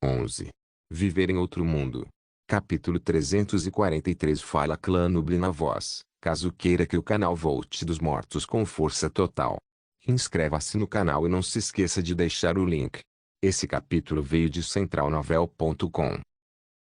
11. Viver em outro mundo. Capítulo 343 Fala Clã Nubli na voz. Caso queira que o canal volte dos mortos com força total, inscreva-se no canal e não se esqueça de deixar o link. Esse capítulo veio de centralnovel.com.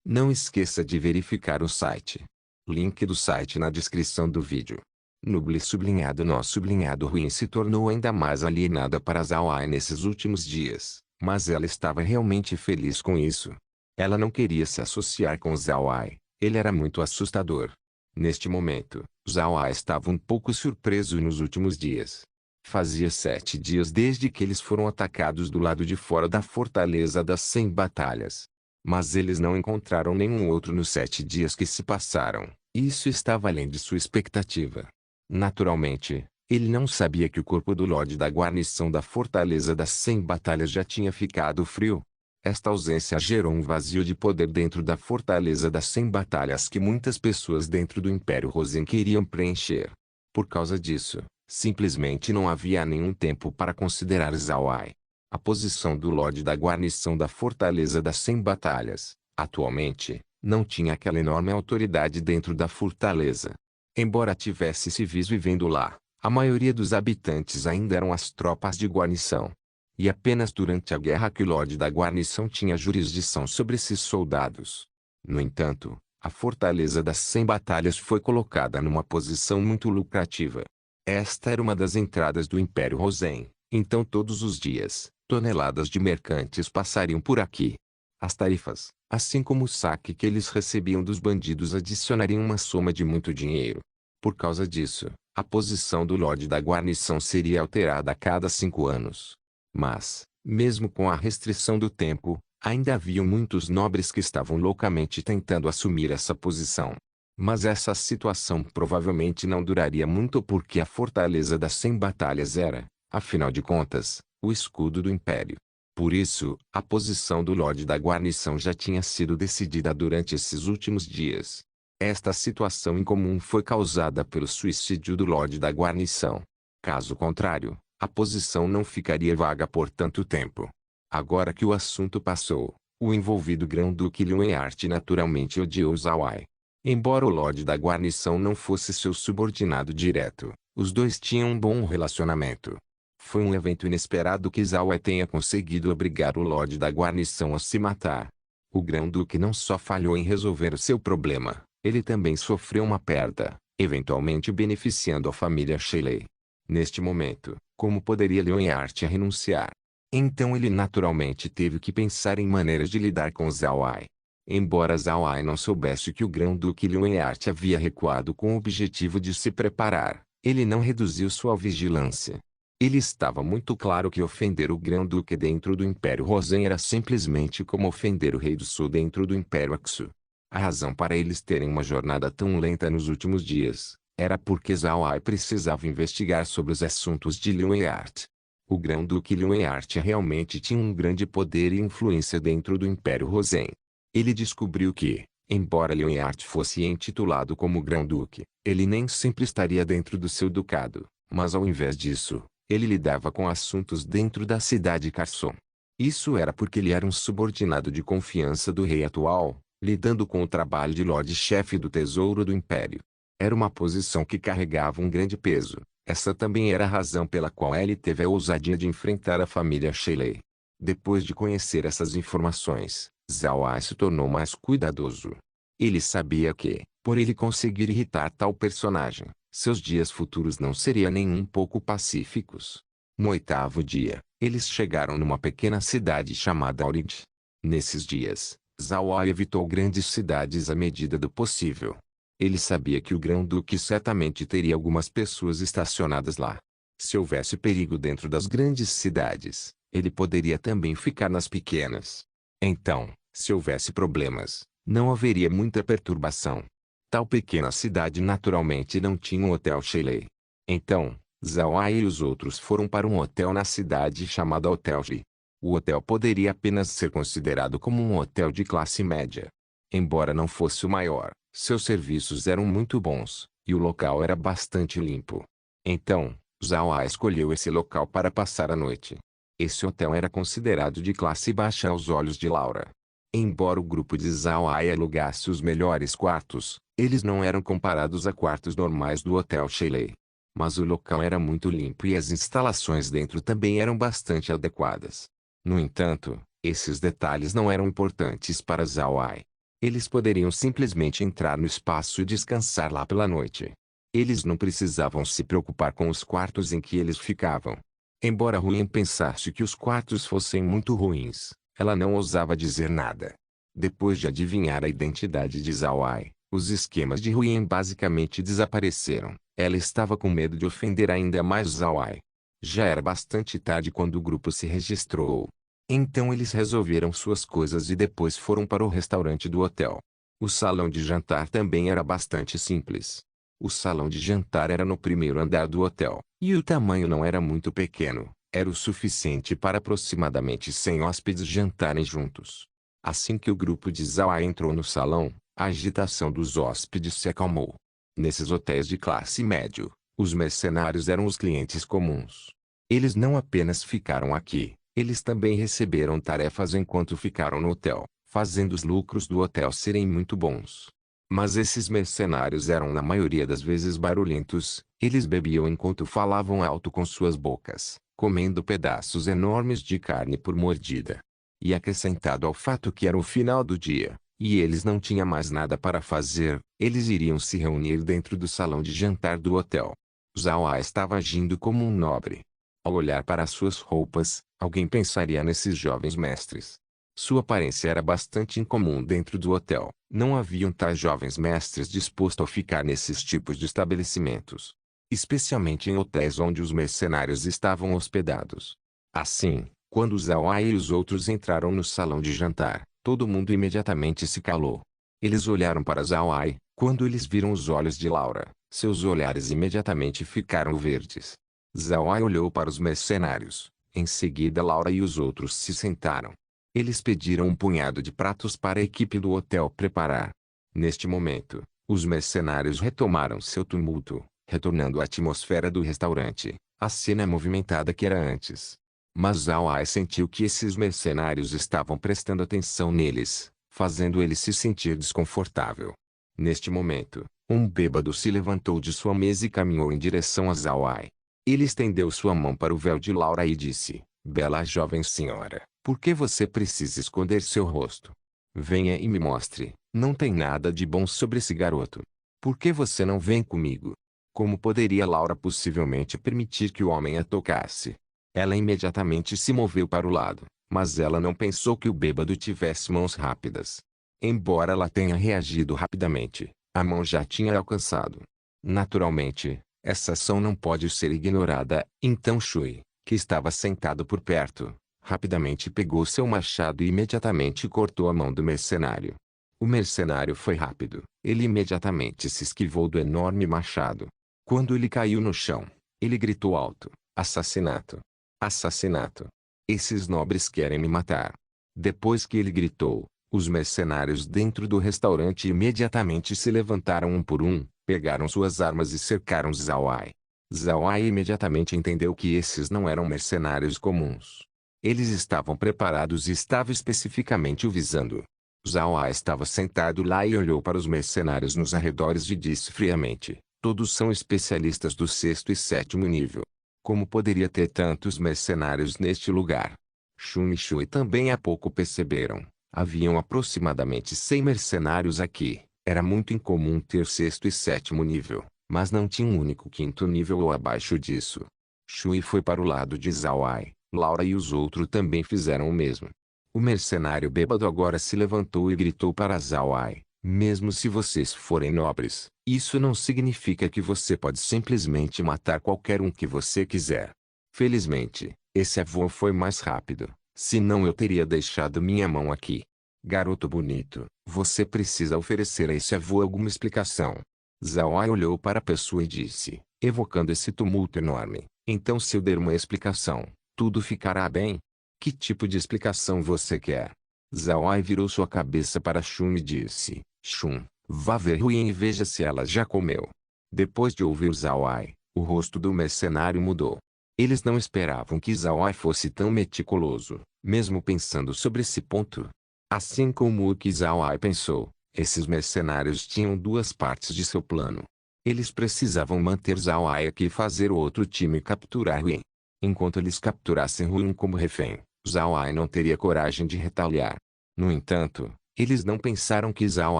Não esqueça de verificar o site. Link do site na descrição do vídeo. Nubli sublinhado ruim se tornou ainda mais alienada para Zawai nesses últimos dias, mas ela estava realmente feliz com isso. Ela não queria se associar com Zawai, ele era muito assustador. Neste momento, Zawai estava um pouco surpreso nos últimos dias. Fazia 7 dias desde que eles foram atacados do lado de fora da fortaleza das 100 batalhas. Mas eles não encontraram nenhum outro nos 7 dias que se passaram, e isso estava além de sua expectativa. Naturalmente, ele não sabia que o corpo do Lorde da guarnição da fortaleza das 100 batalhas já tinha ficado frio. Esta ausência gerou um vazio de poder dentro da fortaleza das 100 batalhas que muitas pessoas dentro do Império Rosen queriam preencher. Por causa disso, simplesmente não havia nenhum tempo para considerar Zawai. A posição do Lorde da guarnição da fortaleza das 100 batalhas, atualmente, não tinha aquela enorme autoridade dentro da fortaleza. Embora tivesse civis vivendo lá, a maioria dos habitantes ainda eram as tropas de guarnição. E apenas durante a guerra que o Lorde da guarnição tinha jurisdição sobre esses soldados. No entanto, a fortaleza das 100 batalhas foi colocada numa posição muito lucrativa. Esta era uma das entradas do Império Rosen, então todos os dias, toneladas de mercantes passariam por aqui. As tarifas, assim como o saque que eles recebiam dos bandidos, adicionariam uma soma de muito dinheiro. Por causa disso, a posição do Lorde da guarnição seria alterada a cada 5 anos. Mas, mesmo com a restrição do tempo, ainda haviam muitos nobres que estavam loucamente tentando assumir essa posição. Mas essa situação provavelmente não duraria muito porque a fortaleza das 100 batalhas era, afinal de contas, o escudo do Império. Por isso, a posição do Lorde da guarnição já tinha sido decidida durante esses últimos dias. Esta situação incomum foi causada pelo suicídio do Lorde da guarnição. Caso contrário, a posição não ficaria vaga por tanto tempo. Agora que o assunto passou, o envolvido Grão-Duque Liuenart naturalmente odiou Zawai. Embora o Lorde da guarnição não fosse seu subordinado direto, os dois tinham um bom relacionamento. Foi um evento inesperado que Zawai tenha conseguido obrigar o Lorde da guarnição a se matar. O Grão-Duque não só falhou em resolver o seu problema, ele também sofreu uma perda, eventualmente beneficiando a família Shelley. Neste momento, como poderia Liuenart renunciar? Então ele naturalmente teve que pensar em maneiras de lidar com Zawai. Embora Zawai não soubesse que o Grão-Duque Liuenart havia recuado com o objetivo de se preparar, ele não reduziu sua vigilância. Ele estava muito claro que ofender o Grão-Duque dentro do Império Rosen era simplesmente como ofender o Rei do Sul dentro do Império Aksu. A razão para eles terem uma jornada tão lenta nos últimos dias era porque Zawai precisava investigar sobre os assuntos de Liuenart. O Grão-Duque Liuenart realmente tinha um grande poder e influência dentro do Império Rosen. Ele descobriu que, embora Liuenart fosse intitulado como Grão-Duque, ele nem sempre estaria dentro do seu ducado, mas ao invés disso, ele lidava com assuntos dentro da cidade Carson. Isso era porque ele era um subordinado de confiança do rei atual, lidando com o trabalho de Lorde-Chefe do Tesouro do Império. Era uma posição que carregava um grande peso. Essa também era a razão pela qual ele teve a ousadia de enfrentar a família Shelley. Depois de conhecer essas informações, Zawai se tornou mais cuidadoso. Ele sabia que, por ele conseguir irritar tal personagem, seus dias futuros não seriam nem um pouco pacíficos. No 8º dia, eles chegaram numa pequena cidade chamada Aurint. Nesses dias, Zawai evitou grandes cidades à medida do possível. Ele sabia que o Grão-Duque certamente teria algumas pessoas estacionadas lá. Se houvesse perigo dentro das grandes cidades, ele poderia também ficar nas pequenas. Então, se houvesse problemas, não haveria muita perturbação. Tal pequena cidade naturalmente não tinha um hotel Shelley. Então, Zawai e os outros foram para um hotel na cidade chamado Hotel G. O hotel poderia apenas ser considerado como um hotel de classe média. Embora não fosse o maior, seus serviços eram muito bons, e o local era bastante limpo. Então, Zawai escolheu esse local para passar a noite. Esse hotel era considerado de classe baixa aos olhos de Laura. Embora o grupo de Zhao Ai alugasse os melhores quartos, eles não eram comparados a quartos normais do Hotel Shelley. Mas o local era muito limpo e as instalações dentro também eram bastante adequadas. No entanto, esses detalhes não eram importantes para Zhao Ai. Eles poderiam simplesmente entrar no espaço e descansar lá pela noite. Eles não precisavam se preocupar com os quartos em que eles ficavam. Embora Huyen pensasse que os quartos fossem muito ruins, ela não ousava dizer nada. Depois de adivinhar a identidade de Zhao Ai, os esquemas de Huyen basicamente desapareceram. Ela estava com medo de ofender ainda mais Zhao Ai. Já era bastante tarde quando o grupo se registrou. Então eles resolveram suas coisas e depois foram para o restaurante do hotel. O salão de jantar também era bastante simples. O salão de jantar era no primeiro andar do hotel, e o tamanho não era muito pequeno, era o suficiente para aproximadamente 100 hóspedes jantarem juntos. Assim que o grupo de Zhao Ai entrou no salão, a agitação dos hóspedes se acalmou. Nesses hotéis de classe médio, os mercenários eram os clientes comuns. Eles não apenas ficaram aqui, eles também receberam tarefas enquanto ficaram no hotel, fazendo os lucros do hotel serem muito bons. Mas esses mercenários eram na maioria das vezes barulhentos, eles bebiam enquanto falavam alto com suas bocas, comendo pedaços enormes de carne por mordida. E acrescentado ao fato que era o final do dia, e eles não tinham mais nada para fazer, eles iriam se reunir dentro do salão de jantar do hotel. Zhao Ai estava agindo como um nobre. Ao olhar para suas roupas, alguém pensaria nesses jovens mestres. Sua aparência era bastante incomum dentro do hotel. Não haviam tais jovens mestres dispostos a ficar nesses tipos de estabelecimentos. Especialmente em hotéis onde os mercenários estavam hospedados. Assim, quando Zhao Ai e os outros entraram no salão de jantar, todo mundo imediatamente se calou. Eles olharam para Zhao Ai. Quando eles viram os olhos de Laura, seus olhares imediatamente ficaram verdes. Zhao Ai olhou para os mercenários. Em seguida Laura e os outros se sentaram. Eles pediram um punhado de pratos para a equipe do hotel preparar. Neste momento, os mercenários retomaram seu tumulto, retornando à atmosfera do restaurante, a cena movimentada que era antes. Mas Zhao Ai sentiu que esses mercenários estavam prestando atenção neles, fazendo ele se sentir desconfortável. Neste momento, um bêbado se levantou de sua mesa e caminhou em direção a Zhao Ai. Ele estendeu sua mão para o véu de Laura e disse: "Bela jovem senhora, por que você precisa esconder seu rosto? Venha e me mostre, não tem nada de bom sobre esse garoto. Por que você não vem comigo?" Como poderia Laura possivelmente permitir que o homem a tocasse? Ela imediatamente se moveu para o lado, mas ela não pensou que o bêbado tivesse mãos rápidas. Embora ela tenha reagido rapidamente, a mão já tinha alcançado. Naturalmente, essa ação não pode ser ignorada, então Shui, que estava sentado por perto, rapidamente pegou seu machado e imediatamente cortou a mão do mercenário. O mercenário foi rápido, ele imediatamente se esquivou do enorme machado. Quando ele caiu no chão, ele gritou alto: "Assassinato! Assassinato! Esses nobres querem me matar!" Depois que ele gritou, os mercenários dentro do restaurante imediatamente se levantaram um por um, pegaram suas armas e cercaram Zhao Ai. Zhao Ai imediatamente entendeu que esses não eram mercenários comuns. Eles estavam preparados e estavam especificamente o visando. Zhao Ai estava sentado lá e olhou para os mercenários nos arredores e disse friamente: "Todos são especialistas do 6º e 7º nível. Como poderia ter tantos mercenários neste lugar?" Shun e Shui também há pouco perceberam. Haviam aproximadamente 100 mercenários aqui. Era muito incomum ter 6º e 7º nível, mas não tinha um único 5º nível ou abaixo disso. Shui foi para o lado de Zhao Ai. Laura e os outros também fizeram o mesmo. O mercenário bêbado agora se levantou e gritou para Zhao Ai: "Mesmo se vocês forem nobres, isso não significa que você pode simplesmente matar qualquer um que você quiser. Felizmente, esse avô foi mais rápido, senão eu teria deixado minha mão aqui. Garoto bonito, você precisa oferecer a esse avô alguma explicação." Zhao Ai olhou para a pessoa e disse, evocando esse tumulto enorme: "Então se eu der uma explicação, tudo ficará bem? Que tipo de explicação você quer?" Zhao Ai virou sua cabeça para Shun e disse: "Shun, vá ver Huyen e veja se ela já comeu." Depois de ouvir Zhao Ai, o rosto do mercenário mudou. Eles não esperavam que Zhao Ai fosse tão meticuloso, mesmo pensando sobre esse ponto. Assim como o que Zhao Ai pensou, esses mercenários tinham duas partes de seu plano. Eles precisavam manter Zhao Ai aqui e fazer o outro time capturar Huin. Enquanto eles capturassem Huin como refém, Zhao Ai não teria coragem de retaliar. No entanto, eles não pensaram que Zhao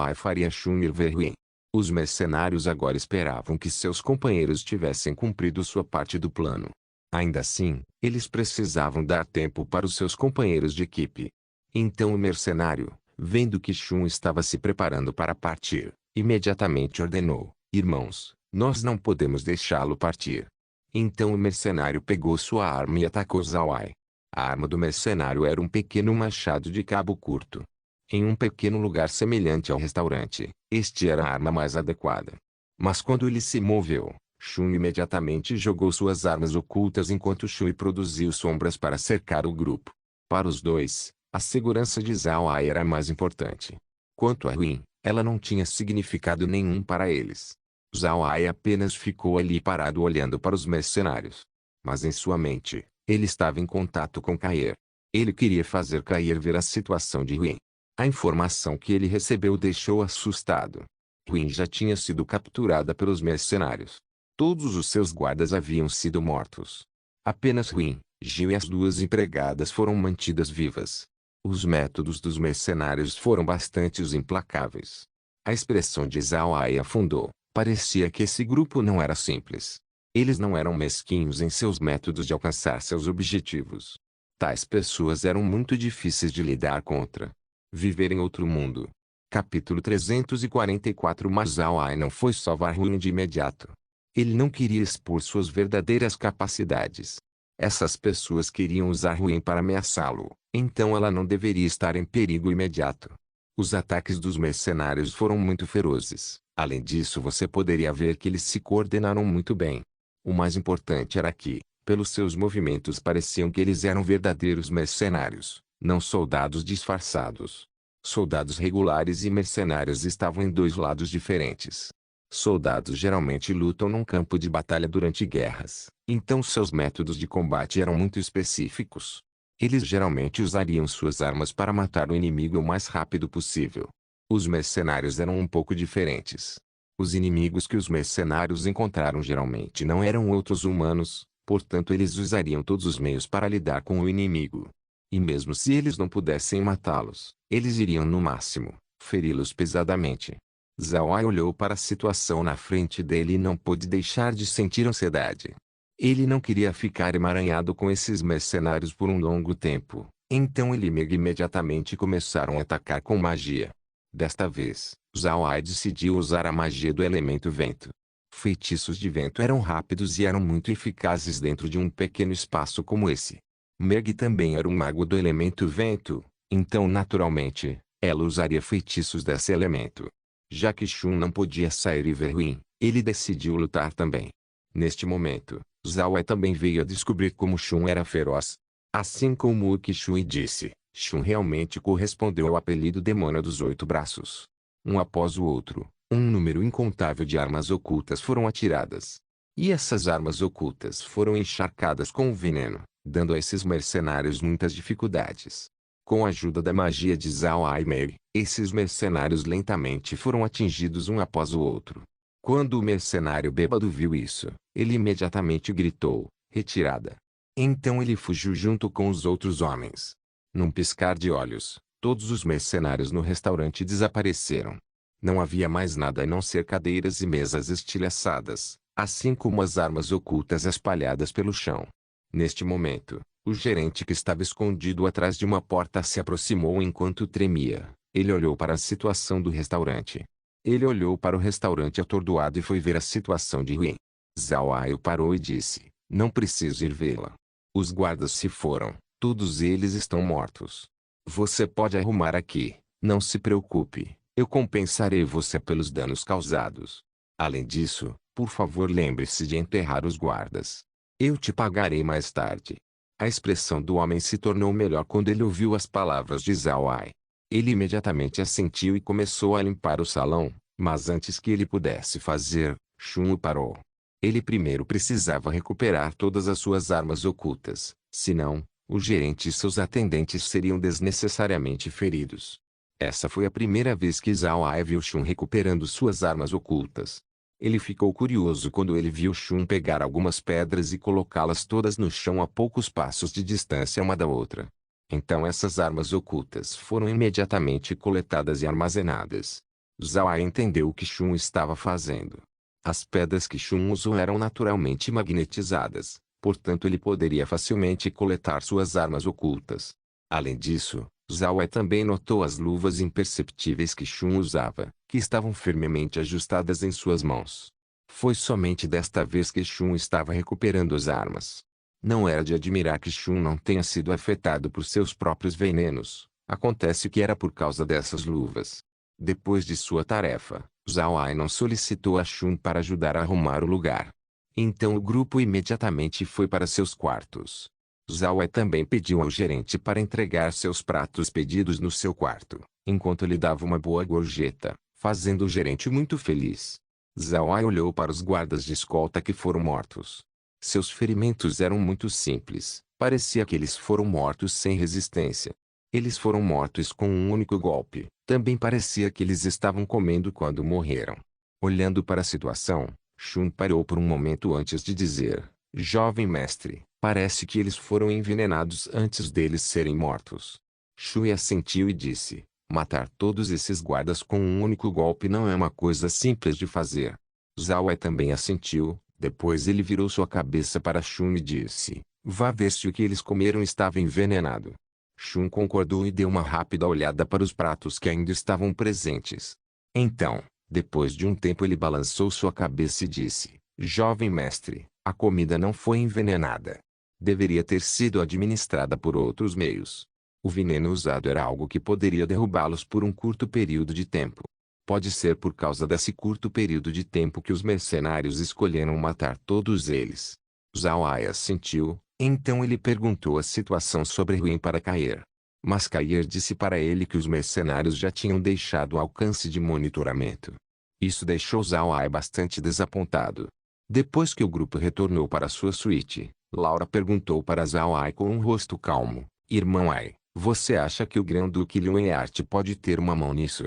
Ai faria Shun ir ver Huin. Os mercenários agora esperavam que seus companheiros tivessem cumprido sua parte do plano. Ainda assim, eles precisavam dar tempo para os seus companheiros de equipe. Então o mercenário, vendo que Shun estava se preparando para partir, imediatamente ordenou: irmãos, nós não podemos deixá-lo partir. Então o mercenário pegou sua arma e atacou Zhao Ai. A arma do mercenário era um pequeno machado de cabo curto. Em um pequeno lugar semelhante ao restaurante, este era a arma mais adequada. Mas quando ele se moveu, Shun imediatamente jogou suas armas ocultas enquanto Shui produziu sombras para cercar o grupo. Para os dois, a segurança de Zhao Ai era mais importante. Quanto a Huin, ela não tinha significado nenhum para eles. Zhao Ai apenas ficou ali parado olhando para os mercenários. Mas em sua mente, ele estava em contato com Kair. Ele queria fazer Kair ver a situação de Huin. A informação que ele recebeu o deixou assustado. Huin já tinha sido capturada pelos mercenários. Todos os seus guardas haviam sido mortos. Apenas Huin, Gil e as duas empregadas foram mantidas vivas. Os métodos dos mercenários foram bastante implacáveis. A expressão de Zhao Ai afundou. Parecia que esse grupo não era simples. Eles não eram mesquinhos em seus métodos de alcançar seus objetivos. Tais pessoas eram muito difíceis de lidar contra. Viver em outro mundo. Capítulo 344. Mas Zhao Ai não foi salvar Huin de imediato. Ele não queria expor suas verdadeiras capacidades. Essas pessoas queriam usar Huin para ameaçá-lo, então ela não deveria estar em perigo imediato. Os ataques dos mercenários foram muito ferozes. Além disso, você poderia ver que eles se coordenaram muito bem. O mais importante era que, pelos seus movimentos, pareciam que eles eram verdadeiros mercenários, não soldados disfarçados. Soldados regulares e mercenários estavam em dois lados diferentes. Soldados geralmente lutam num campo de batalha durante guerras, então seus métodos de combate eram muito específicos. Eles geralmente usariam suas armas para matar o inimigo o mais rápido possível. Os mercenários eram um pouco diferentes. Os inimigos que os mercenários encontraram geralmente não eram outros humanos, portanto eles usariam todos os meios para lidar com o inimigo. E mesmo se eles não pudessem matá-los, eles iriam no máximo feri-los pesadamente. Zhao Ai olhou para a situação na frente dele e não pôde deixar de sentir ansiedade. Ele não queria ficar emaranhado com esses mercenários por um longo tempo, então ele e Meg imediatamente começaram a atacar com magia. Desta vez, Zhao Ai decidiu usar a magia do elemento vento. Feitiços de vento eram rápidos e eram muito eficazes dentro de um pequeno espaço como esse. Meg também era um mago do elemento vento, então naturalmente, ela usaria feitiços desse elemento. Já que Shun não podia sair e ver Huin, ele decidiu lutar também. Neste momento, Zhao Ai também veio a descobrir como Shun era feroz. Assim como o que Shui disse, Shun realmente correspondeu ao apelido Demônio dos Oito Braços. Um após o outro, um número incontável de armas ocultas foram atiradas. E essas armas ocultas foram encharcadas com veneno, dando a esses mercenários muitas dificuldades. Com a ajuda da magia de Zhao Ai e Mei, esses mercenários lentamente foram atingidos um após o outro. Quando o mercenário bêbado viu isso, ele imediatamente gritou: retirada! Então ele fugiu junto com os outros homens. Num piscar de olhos, todos os mercenários no restaurante desapareceram. Não havia mais nada a não ser cadeiras e mesas estilhaçadas, assim como as armas ocultas espalhadas pelo chão. Neste momento, o gerente que estava escondido atrás de uma porta se aproximou enquanto tremia. Ele olhou para a situação do restaurante. Ele olhou para o restaurante atordoado e foi ver a situação de Huin. Zhao Ai parou e disse: não preciso ir vê-la. Os guardas se foram, todos eles estão mortos. Você pode arrumar aqui, não se preocupe, eu compensarei você pelos danos causados. Além disso, por favor lembre-se de enterrar os guardas. Eu te pagarei mais tarde. A expressão do homem se tornou melhor quando ele ouviu as palavras de Zhao Ai. Ele imediatamente assentiu e começou a limpar o salão, mas antes que ele pudesse fazer, Shun o parou. Ele primeiro precisava recuperar todas as suas armas ocultas, senão, O gerente e seus atendentes seriam desnecessariamente feridos. Essa foi a primeira vez que Zhao Ai viu Shun recuperando suas armas ocultas. Ele ficou curioso quando ele viu Shun pegar algumas pedras e colocá-las todas no chão a poucos passos de distância uma da outra. Então essas armas ocultas foram imediatamente coletadas e armazenadas. Zhao Ai entendeu o que Shun estava fazendo. As pedras que Shun usou eram naturalmente magnetizadas, portanto ele poderia facilmente coletar suas armas ocultas. Além disso, Zhao Ai também notou as luvas imperceptíveis que Shun usava, que estavam firmemente ajustadas em suas mãos. Foi somente desta vez que Shun estava recuperando as armas. Não era de admirar que Shun não tenha sido afetado por seus próprios venenos. Acontece que era por causa dessas luvas. Depois de sua tarefa, Zhao Ai não solicitou a Shun para ajudar a arrumar o lugar. Então o grupo imediatamente foi para seus quartos. Zhao Ai também pediu ao gerente para entregar seus pratos pedidos no seu quarto, enquanto lhe dava uma boa gorjeta, fazendo o gerente muito feliz. Zhao Ai olhou para os guardas de escolta que foram mortos. Seus ferimentos eram muito simples, parecia que eles foram mortos sem resistência. Eles foram mortos com um único golpe, também parecia que eles estavam comendo quando morreram. Olhando para a situação, Shun parou por um momento antes de dizer: "Jovem mestre, parece que eles foram envenenados antes deles serem mortos." Shui assentiu e disse: "Matar todos esses guardas com um único golpe não é uma coisa simples de fazer." Zhao Ai também assentiu, depois ele virou sua cabeça para Shun e disse: "Vá ver se o que eles comeram estava envenenado." Shun concordou e deu uma rápida olhada para os pratos que ainda estavam presentes. Então, depois de um tempo ele balançou sua cabeça e disse: "Jovem mestre, a comida não foi envenenada. Deveria ter sido administrada por outros meios. O veneno usado era algo que poderia derrubá-los por um curto período de tempo. Pode ser por causa desse curto período de tempo que os mercenários escolheram matar todos eles." Zhao Ai assentiu, então ele perguntou a situação sobre Ruin para Kair. Mas Kair disse para ele que os mercenários já tinham deixado o alcance de monitoramento. Isso deixou Zhao Ai bastante desapontado. Depois que o grupo retornou para sua suíte, Laura perguntou para Zhao Ai com um rosto calmo: "Irmão Ai, você acha que o Grão-Duque Liu Eart pode ter uma mão nisso?"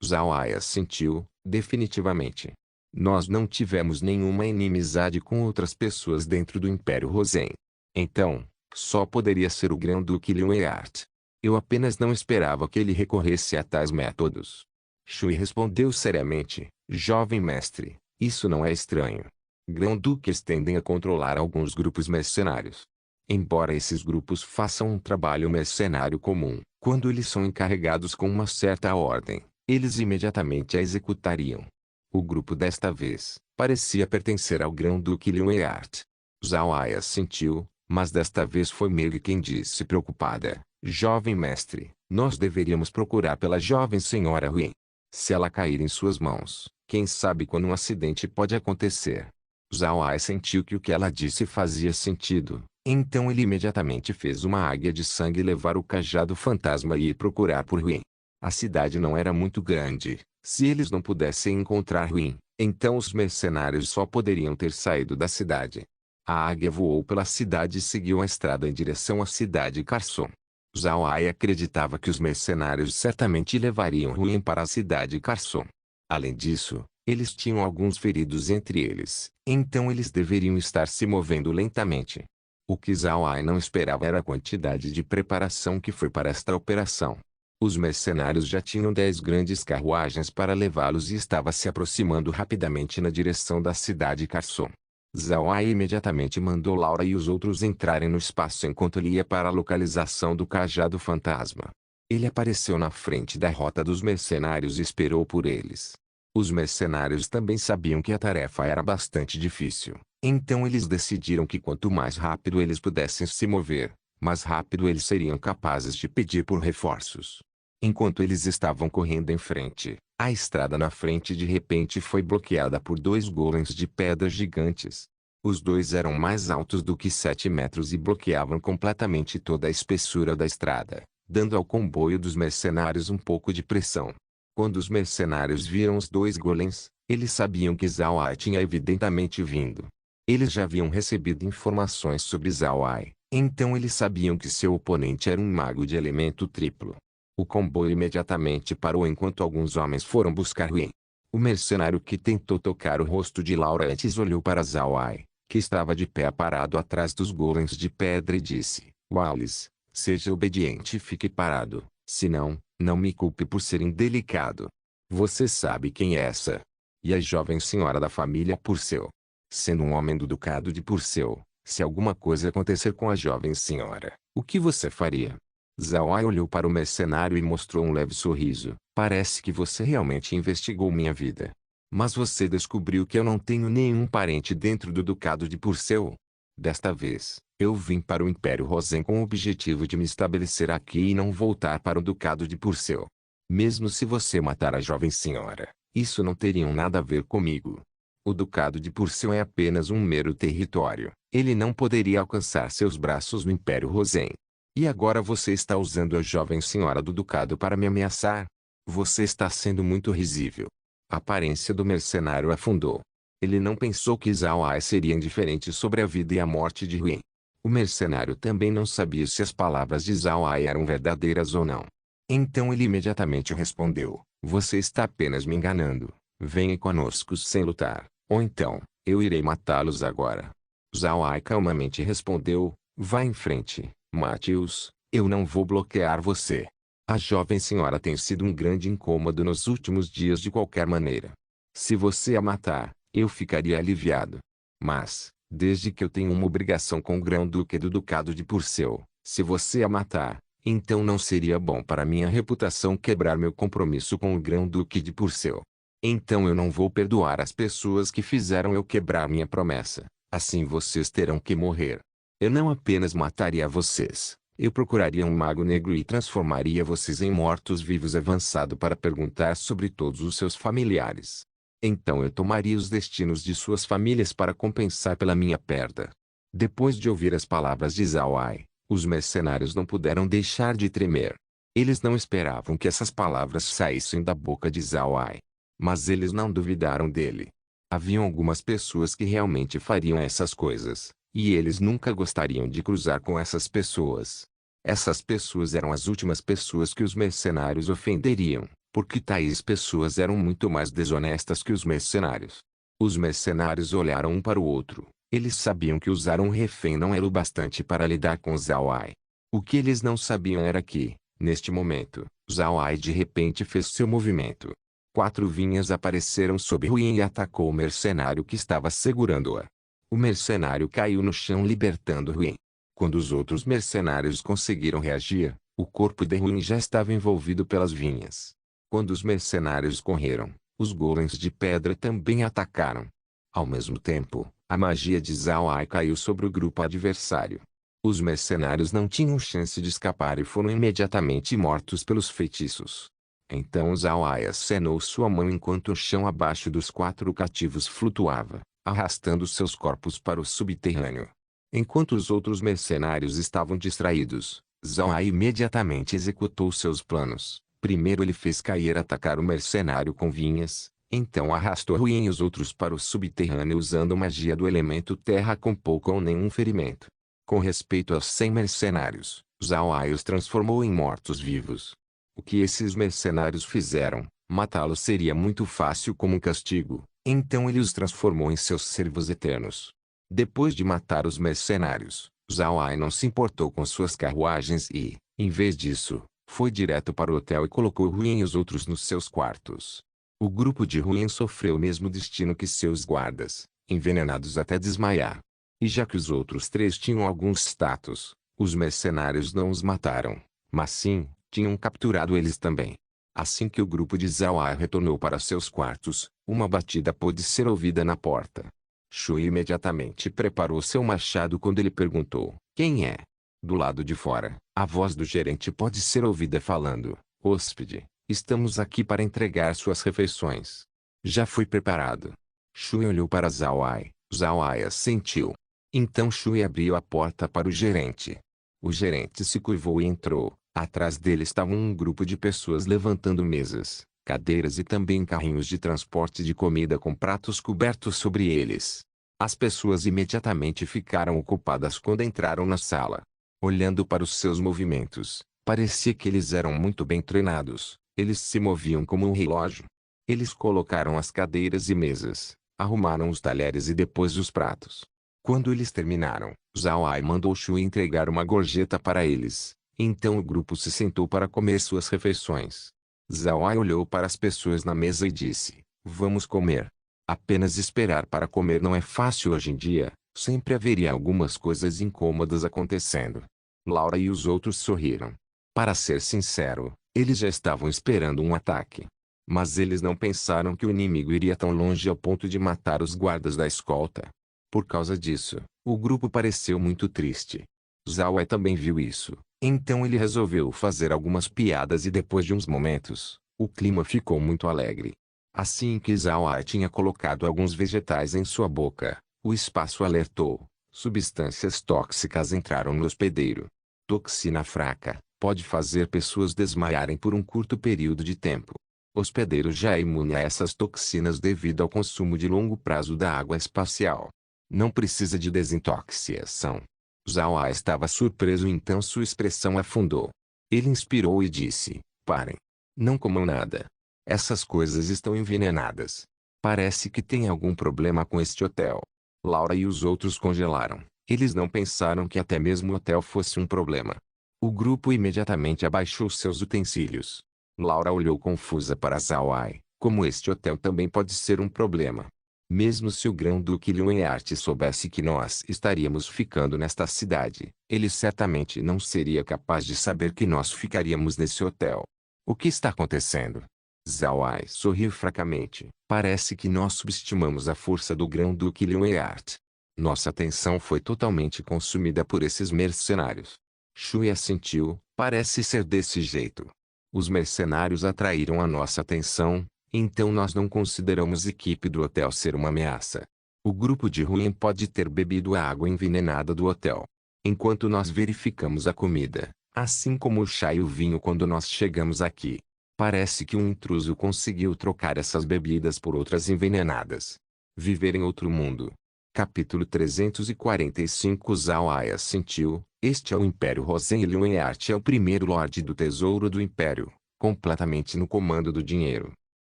Zhao Ai assentiu, definitivamente. "Nós não tivemos nenhuma inimizade com outras pessoas dentro do Império Rosen. Então, só poderia ser o Grão-Duque Liu Eart. Eu apenas não esperava que ele recorresse a tais métodos." Shui respondeu seriamente: "Jovem mestre, isso não é estranho. Grão-duques tendem a controlar alguns grupos mercenários. Embora esses grupos façam um trabalho mercenário comum, quando eles são encarregados com uma certa ordem, eles imediatamente a executariam. O grupo desta vez, parecia pertencer ao Grão-Duque Liu Eart." Zhao Ai assentiu, mas desta vez foi Meg quem disse preocupada: "Jovem mestre, nós deveríamos procurar pela jovem senhora Ruin. Se ela cair em suas mãos, quem sabe quando um acidente pode acontecer." Zhao Ai sentiu que o que ela disse fazia sentido, então ele imediatamente fez uma águia de sangue levar o cajado fantasma e ir procurar por Ruin. A cidade não era muito grande. Se eles não pudessem encontrar Ruin, então os mercenários só poderiam ter saído da cidade. A águia voou pela cidade e seguiu a estrada em direção à cidade Carson. Zhao Ai acreditava que os mercenários certamente levariam Ruin para a cidade Carson. Além disso, eles tinham alguns feridos entre eles, então eles deveriam estar se movendo lentamente. O que Zhao Ai não esperava era a quantidade de preparação que foi para esta operação. Os mercenários já tinham 10 grandes carruagens para levá-los e estava se aproximando rapidamente na direção da cidade Carson. Zhao Ai imediatamente mandou Laura e os outros entrarem no espaço enquanto ele ia para a localização do cajado fantasma. Ele apareceu na frente da rota dos mercenários e esperou por eles. Os mercenários também sabiam que a tarefa era bastante difícil, então eles decidiram que quanto mais rápido eles pudessem se mover, mais rápido eles seriam capazes de pedir por reforços. Enquanto eles estavam correndo em frente, a estrada na frente de repente foi bloqueada por 2 golems de pedras gigantes. Os dois eram mais altos do que 7 metros e bloqueavam completamente toda a espessura da estrada, dando ao comboio dos mercenários um pouco de pressão. Quando os mercenários viram os 2 golems, eles sabiam que Zhao Ai tinha evidentemente vindo. Eles já haviam recebido informações sobre Zhao Ai, Então eles sabiam que seu oponente era um mago de elemento triplo. O comboio imediatamente parou enquanto alguns homens foram buscar Huin. O mercenário que tentou tocar o rosto de Laura antes olhou para Zhao Ai, que estava de pé parado atrás dos golems de pedra e disse: Wallace, seja obediente e fique parado, senão, não me culpe por ser indelicado. Você sabe quem é essa? E a jovem senhora da família Purcell. Sendo um homem do ducado de Purcell, se alguma coisa acontecer com a jovem senhora, o que você faria? Zhao Ai olhou para o mercenário e mostrou um leve sorriso. Parece que você realmente investigou minha vida. Mas você descobriu que eu não tenho nenhum parente dentro do ducado de Purcell. Desta vez, eu vim para o Império Rosen com o objetivo de me estabelecer aqui e não voltar para o ducado de Purcell. Mesmo se você matar a jovem senhora, isso não teria nada a ver comigo. O ducado de Purcell é apenas um mero território. Ele não poderia alcançar seus braços no Império Rosen. E agora você está usando a jovem senhora do ducado para me ameaçar? Você está sendo muito risível. A aparência do mercenário afundou. Ele não pensou que Zhao Ai seria indiferente sobre a vida e a morte de Huin. O mercenário também não sabia se as palavras de Zhao Ai eram verdadeiras ou não. Então ele imediatamente respondeu: Você está apenas me enganando. Venha conosco sem lutar, ou então, eu irei matá-los agora. Zhao Ai calmamente respondeu: Vá em frente, mate-os, eu não vou bloquear você. A jovem senhora tem sido um grande incômodo nos últimos dias de qualquer maneira. Se você a matar, eu ficaria aliviado. Mas, desde que eu tenho uma obrigação com o grão-duque do ducado de Purcell, se você a matar, então não seria bom para minha reputação quebrar meu compromisso com o grão-duque de Purcell. Então eu não vou perdoar as pessoas que fizeram eu quebrar minha promessa. Assim vocês terão que morrer. Eu não apenas mataria vocês, eu procuraria um mago negro e transformaria vocês em mortos-vivos avançado para perguntar sobre todos os seus familiares. Então eu tomaria os destinos de suas famílias para compensar pela minha perda. Depois de ouvir as palavras de Zhao Ai, os mercenários não puderam deixar de tremer. Eles não esperavam que essas palavras saíssem da boca de Zhao Ai. Mas eles não duvidaram dele. Haviam algumas pessoas que realmente fariam essas coisas, e eles nunca gostariam de cruzar com essas pessoas. Essas pessoas eram as últimas pessoas que os mercenários ofenderiam, porque tais pessoas eram muito mais desonestas que os mercenários. Os mercenários olharam um para o outro. Eles sabiam que usar um refém não era o bastante para lidar com Zhao Ai. O que eles não sabiam era que, neste momento, Zhao Ai de repente fez seu movimento. 4 vinhas apareceram sob Huin e atacou o mercenário que estava segurando-a. O mercenário caiu no chão libertando Huin. Quando os outros mercenários conseguiram reagir, o corpo de Huin já estava envolvido pelas vinhas. Quando os mercenários correram, os golems de pedra também atacaram. Ao mesmo tempo, a magia de Zhao Ai caiu sobre o grupo adversário. Os mercenários não tinham chance de escapar e foram imediatamente mortos pelos feitiços. Então Zhao Ai acenou sua mão enquanto o chão abaixo dos 4 cativos flutuava, arrastando seus corpos para o subterrâneo. Enquanto os outros mercenários estavam distraídos, Zhao Ai imediatamente executou seus planos. Primeiro ele fez cair atacar o mercenário com vinhas, então arrastou Huin e os outros para o subterrâneo usando magia do elemento terra com pouco ou nenhum ferimento. Com respeito aos 100 mercenários, Zhao Ai os transformou em mortos-vivos. O que esses mercenários fizeram, matá-los seria muito fácil como um castigo, então ele os transformou em seus servos eternos. Depois de matar os mercenários, Zhao Ai não se importou com suas carruagens e, em vez disso, foi direto para o hotel e colocou Huin e os outros nos seus quartos. O grupo de Huin sofreu o mesmo destino que seus guardas, envenenados até desmaiar. E já que os outros 3 tinham algum status, os mercenários não os mataram, mas sim, tinham capturado eles também. Assim que o grupo de Zhao Ai retornou para seus quartos, uma batida pôde ser ouvida na porta. Shui imediatamente preparou seu machado quando ele perguntou: Quem é? Do lado de fora, a voz do gerente pode ser ouvida falando: Hóspede, estamos aqui para entregar suas refeições. Já foi preparado. Shui olhou para Zhao Ai. Zhao Ai assentiu. Então Shui abriu a porta para o gerente. O gerente se curvou e entrou. Atrás dele estava um grupo de pessoas levantando mesas, cadeiras e também carrinhos de transporte de comida com pratos cobertos sobre eles. As pessoas imediatamente ficaram ocupadas quando entraram na sala. Olhando para os seus movimentos, parecia que eles eram muito bem treinados. Eles se moviam como um relógio. Eles colocaram as cadeiras e mesas, arrumaram os talheres e depois os pratos. Quando eles terminaram, Zhao Ai mandou Shui entregar uma gorjeta para eles. Então o grupo se sentou para comer suas refeições. Zhao Ai olhou para as pessoas na mesa e disse: "Vamos comer." Apenas esperar para comer não é fácil hoje em dia. Sempre haveria algumas coisas incômodas acontecendo. Laura e os outros sorriram. Para ser sincero, eles já estavam esperando um ataque. Mas eles não pensaram que o inimigo iria tão longe ao ponto de matar os guardas da escolta. Por causa disso, o grupo pareceu muito triste. Zhao Ai também viu isso, então ele resolveu fazer algumas piadas e depois de uns momentos, o clima ficou muito alegre. Assim que Zhao Ai tinha colocado alguns vegetais em sua boca, o espaço alertou. Substâncias tóxicas entraram no hospedeiro. Toxina fraca pode fazer pessoas desmaiarem por um curto período de tempo. O hospedeiro já é imune a essas toxinas devido ao consumo de longo prazo da água espacial. Não precisa de desintoxicação. Zhao Ai estava surpreso, então sua expressão afundou. Ele inspirou e disse: "Parem. Não comam nada. Essas coisas estão envenenadas. Parece que tem algum problema com este hotel." Laura e os outros congelaram. Eles não pensaram que até mesmo o hotel fosse um problema. O grupo imediatamente abaixou seus utensílios. Laura olhou confusa para Zhao Ai. Como este hotel também pode ser um problema. Mesmo se o Grão-Duque Liueart soubesse que nós estaríamos ficando nesta cidade, ele certamente não seria capaz de saber que nós ficaríamos nesse hotel. O que está acontecendo? Zhao Ai sorriu fracamente. Parece que nós subestimamos a força do Grão-Duque Liueart. Nossa atenção foi totalmente consumida por esses mercenários. Shui assentiu. Parece ser desse jeito. Os mercenários atraíram a nossa atenção, então nós não consideramos a equipe do hotel ser uma ameaça. O grupo de Huyen pode ter bebido a água envenenada do hotel. Enquanto nós verificamos a comida, assim como o chá e o vinho quando nós chegamos aqui. Parece que um intruso conseguiu trocar essas bebidas por outras envenenadas. Viver em outro mundo. Capítulo 345. Zhao Ai assentiu. Este é o Império Rosen e Liueart é o primeiro Lorde do Tesouro do Império, completamente no comando do dinheiro.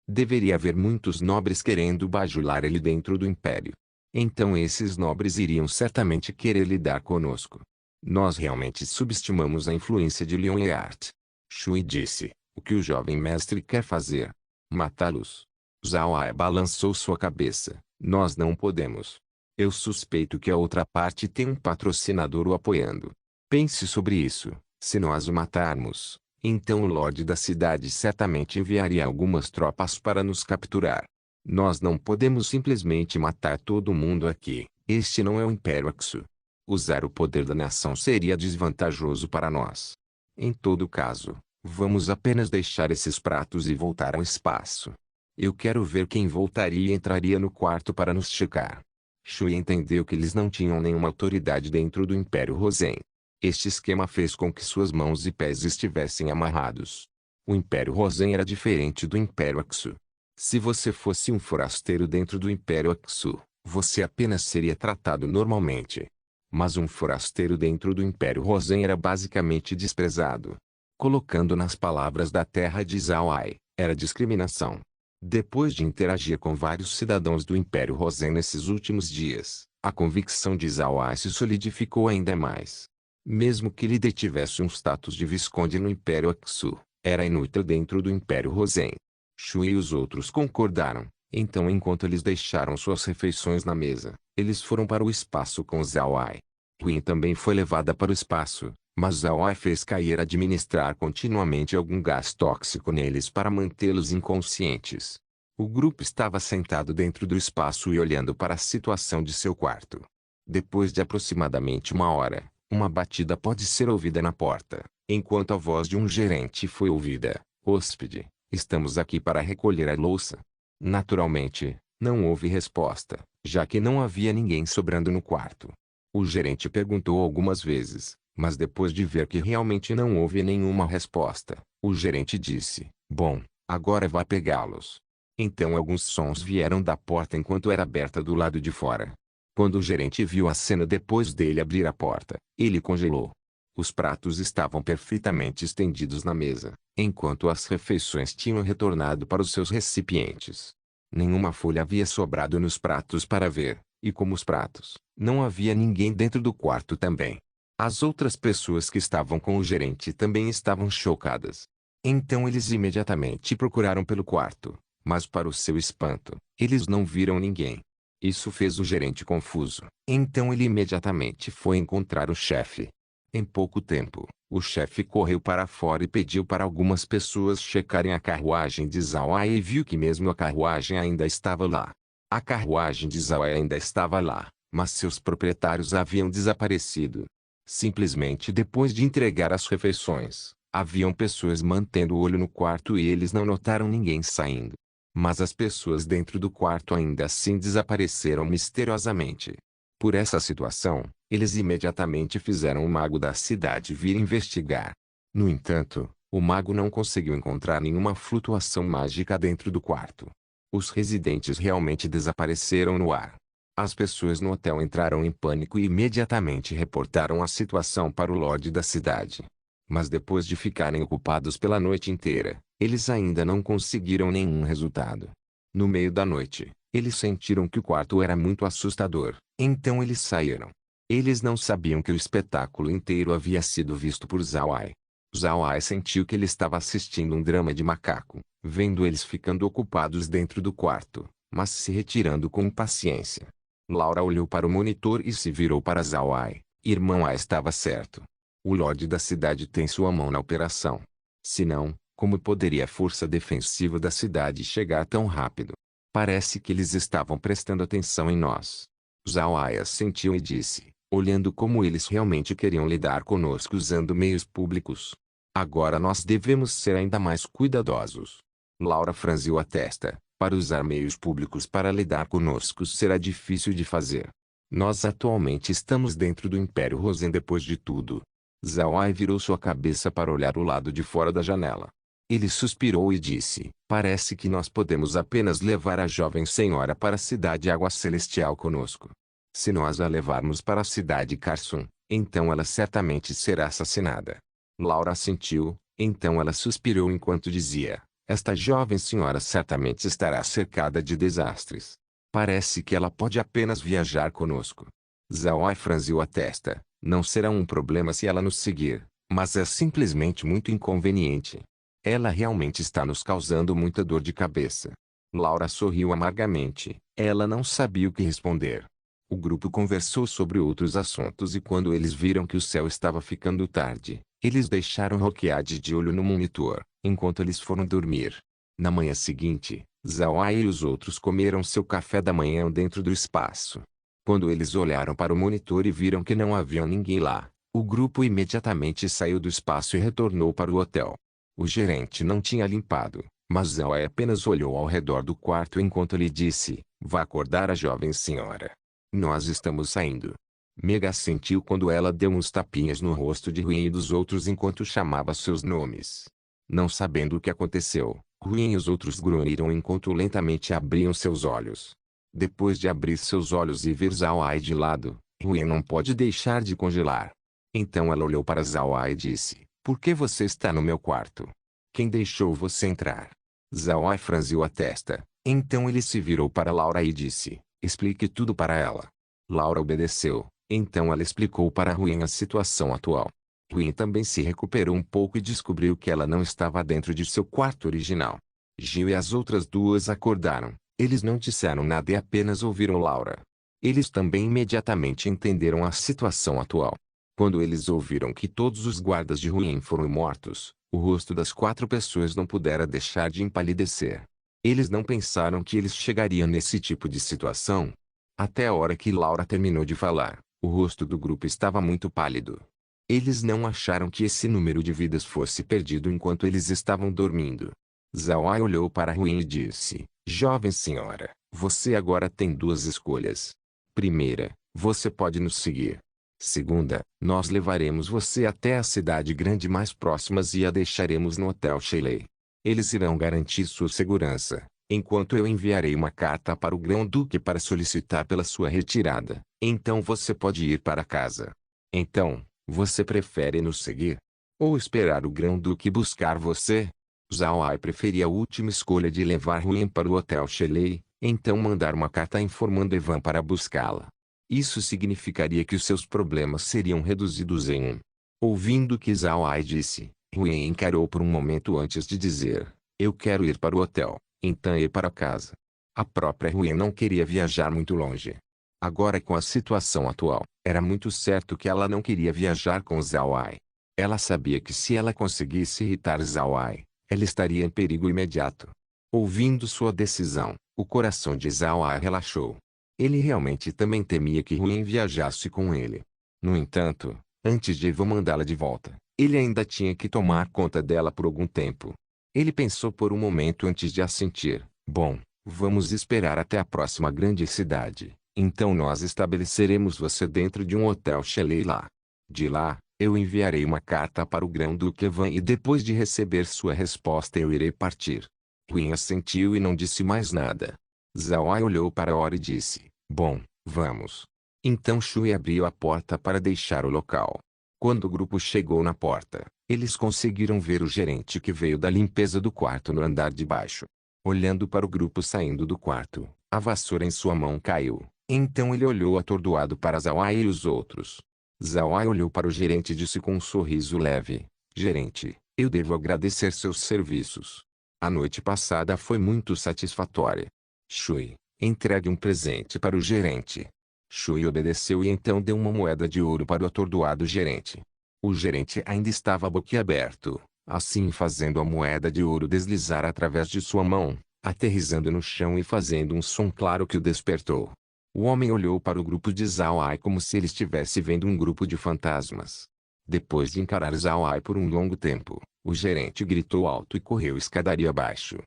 Deveria haver muitos nobres querendo bajular ele dentro do Império. Então esses nobres iriam certamente querer lidar conosco. Nós realmente subestimamos a influência de Liueart. Shui disse: "O que o jovem mestre quer fazer? Matá-los?" Zhao Ai balançou sua cabeça. "Nós não podemos. Eu suspeito que a outra parte tem um patrocinador o apoiando. Pense sobre isso. Se nós o matarmos, então o Lorde da cidade certamente enviaria algumas tropas para nos capturar. Nós não podemos simplesmente matar todo mundo aqui. Este não é o Império Axu. Usar o poder da nação seria desvantajoso para nós. Em todo caso, vamos apenas deixar esses pratos e voltar ao espaço. Eu quero ver quem voltaria e entraria no quarto para nos checar." Shui entendeu que eles não tinham nenhuma autoridade dentro do Império Rosen. Este esquema fez com que suas mãos e pés estivessem amarrados. O Império Rosen era diferente do Império Axu. Se você fosse um forasteiro dentro do Império Axu, você apenas seria tratado normalmente. Mas um forasteiro dentro do Império Rosen era basicamente desprezado. Colocando nas palavras da terra de Zhao Ai, era discriminação. Depois de interagir com vários cidadãos do Império Rosen nesses últimos dias, a convicção de Zhao Ai se solidificou ainda mais. Mesmo que ele detivesse um status de visconde no Império Axu, era inútil dentro do Império Rosen. Shui e os outros concordaram. Então, enquanto eles deixaram suas refeições na mesa, eles foram para o espaço com Zhao Ai. Huyen também foi levada para o espaço, mas Zhao Ai fez cair administrar continuamente algum gás tóxico neles para mantê-los inconscientes. O grupo estava sentado dentro do espaço e olhando para a situação de seu quarto. Depois de aproximadamente uma hora, uma batida pode ser ouvida na porta, enquanto a voz de um gerente foi ouvida: "Hóspede, estamos aqui para recolher a louça." Naturalmente, não houve resposta, já que não havia ninguém sobrando no quarto. O gerente perguntou algumas vezes, mas depois de ver que realmente não houve nenhuma resposta, o gerente disse: "Bom, agora vá pegá-los." Então alguns sons vieram da porta enquanto era aberta do lado de fora. Quando o gerente viu a cena depois dele abrir a porta, ele congelou. Os pratos estavam perfeitamente estendidos na mesa, enquanto as refeições tinham retornado para os seus recipientes. Nenhuma folha havia sobrado nos pratos para ver, e como os pratos, não havia ninguém dentro do quarto também. As outras pessoas que estavam com o gerente também estavam chocadas. Então eles imediatamente procuraram pelo quarto, mas para o seu espanto, eles não viram ninguém. Isso fez o gerente confuso. Então ele imediatamente foi encontrar o chefe. Em pouco tempo, o chefe correu para fora e pediu para algumas pessoas checarem a carruagem de Zawai e viu que mesmo a carruagem ainda estava lá. A carruagem de Zawai ainda estava lá, mas seus proprietários haviam desaparecido. Simplesmente depois de entregar as refeições, haviam pessoas mantendo o olho no quarto e eles não notaram ninguém saindo. Mas as pessoas dentro do quarto ainda assim desapareceram misteriosamente. Por essa situação, eles imediatamente fizeram o mago da cidade vir investigar. No entanto, o mago não conseguiu encontrar nenhuma flutuação mágica dentro do quarto. Os residentes realmente desapareceram no ar. As pessoas no hotel entraram em pânico e imediatamente reportaram a situação para o Lorde da cidade. Mas depois de ficarem ocupados pela noite inteira, eles ainda não conseguiram nenhum resultado. No meio da noite, eles sentiram que o quarto era muito assustador, então eles saíram. Eles não sabiam que o espetáculo inteiro havia sido visto por Zawai. Zawai sentiu que ele estava assistindo um drama de macaco, vendo eles ficando ocupados dentro do quarto, mas se retirando com impaciência. Laura olhou para o monitor e se virou para Zawai. Irmão A estava certo. O Lorde da cidade tem sua mão na operação. Se não, como poderia a força defensiva da cidade chegar tão rápido? Parece que eles estavam prestando atenção em nós. Zawai assentiu e disse, olhando como eles realmente queriam lidar conosco usando meios públicos. Agora nós devemos ser ainda mais cuidadosos. Laura franziu a testa. Para usar meios públicos para lidar conosco será difícil de fazer. Nós atualmente estamos dentro do Império Rosen depois de tudo. Zawai virou sua cabeça para olhar o lado de fora da janela. Ele suspirou e disse, parece que nós podemos apenas levar a jovem senhora para a cidade Água Celestial conosco. Se nós a levarmos para a cidade Carsum, então ela certamente será assassinada. Laura assentiu, então ela suspirou enquanto dizia, esta jovem senhora certamente estará cercada de desastres. Parece que ela pode apenas viajar conosco. Zawai franziu a testa. Não será um problema se ela nos seguir, mas é simplesmente muito inconveniente. Ela realmente está nos causando muita dor de cabeça. Laura sorriu amargamente. Ela não sabia o que responder. O grupo conversou sobre outros assuntos e quando eles viram que o céu estava ficando tarde, eles deixaram Roqueade de olho no monitor, enquanto eles foram dormir. Na manhã seguinte, Zawai e os outros comeram seu café da manhã dentro do espaço. Quando eles olharam para o monitor e viram que não havia ninguém lá, o grupo imediatamente saiu do espaço e retornou para o hotel. O gerente não tinha limpado, mas Zawai apenas olhou ao redor do quarto enquanto lhe disse, vá acordar a jovem senhora. Nós estamos saindo. Mega sentiu quando ela deu uns tapinhas no rosto de Ruin e dos outros enquanto chamava seus nomes. Não sabendo o que aconteceu, Ruin e os outros grunhiram enquanto lentamente abriam seus olhos. Depois de abrir seus olhos e ver Zawai de lado, Ruin não pode deixar de congelar. Então ela olhou para Zawai e disse, por que você está no meu quarto? Quem deixou você entrar? Zawai franziu a testa. Então ele se virou para Laura e disse, explique tudo para ela. Laura obedeceu. Então ela explicou para Ruin a situação atual. Ruin também se recuperou um pouco e descobriu que ela não estava dentro de seu quarto original. Gil e as outras duas acordaram. Eles não disseram nada e apenas ouviram Laura. Eles também imediatamente entenderam a situação atual. Quando eles ouviram que todos os guardas de Ruin foram mortos, o rosto das 4 pessoas não pudera deixar de empalidecer. Eles não pensaram que eles chegariam nesse tipo de situação. Até a hora que Laura terminou de falar, o rosto do grupo estava muito pálido. Eles não acharam que esse número de vidas fosse perdido enquanto eles estavam dormindo. Zawai olhou para Ruin e disse, jovem senhora, você agora tem 2 escolhas. Primeira, você pode nos seguir. Segunda, nós levaremos você até a cidade grande mais próximas e a deixaremos no Hotel Shelley. Eles irão garantir sua segurança. Enquanto eu enviarei uma carta para o Grão-Duque para solicitar pela sua retirada, então você pode ir para casa. Então, você prefere nos seguir? Ou esperar o Grão-Duque buscar você? Zhao Ai preferia a última escolha de levar Huyen para o Hotel Shelley, então mandar uma carta informando Evan para buscá-la. Isso significaria que os seus problemas seriam reduzidos em um. Ouvindo o que Zhao Ai disse, Huyen encarou por um momento antes de dizer, eu quero ir para o hotel, então ir para casa. A própria Huyen não queria viajar muito longe. Agora com a situação atual, era muito certo que ela não queria viajar com Zhao Ai. Ela sabia que se ela conseguisse irritar Zhao Ai, ela estaria em perigo imediato. Ouvindo sua decisão, o coração de Zhao Ai relaxou. Ele realmente também temia que Huyen viajasse com ele. No entanto, antes de Evan mandá-la de volta, ele ainda tinha que tomar conta dela por algum tempo. Ele pensou por um momento antes de assentir. Bom, vamos esperar até a próxima grande cidade. Então nós estabeleceremos você dentro de um hotel Shelley lá. De lá, eu enviarei uma carta para o Grão-Duque Evan e depois de receber sua resposta eu irei partir. Huyen assentiu e não disse mais nada. Zhao Ai olhou para Ori e disse, bom, vamos. Então Shui abriu a porta para deixar o local. Quando o grupo chegou na porta, eles conseguiram ver o gerente que veio da limpeza do quarto no andar de baixo. Olhando para o grupo saindo do quarto, a vassoura em sua mão caiu. Então ele olhou atordoado para Zhao Ai e os outros. Zhao Ai olhou para o gerente e disse com um sorriso leve, gerente, eu devo agradecer seus serviços. A noite passada foi muito satisfatória. Shui, entregue um presente para o gerente. Shui obedeceu e então deu uma moeda de ouro para o atordoado gerente. O gerente ainda estava boquiaberto, assim fazendo a moeda de ouro deslizar através de sua mão, aterrissando no chão e fazendo um som claro que o despertou. O homem olhou para o grupo de Zhao Ai como se ele estivesse vendo um grupo de fantasmas. Depois de encarar Zhao Ai por um longo tempo, o gerente gritou alto e correu escadaria abaixo.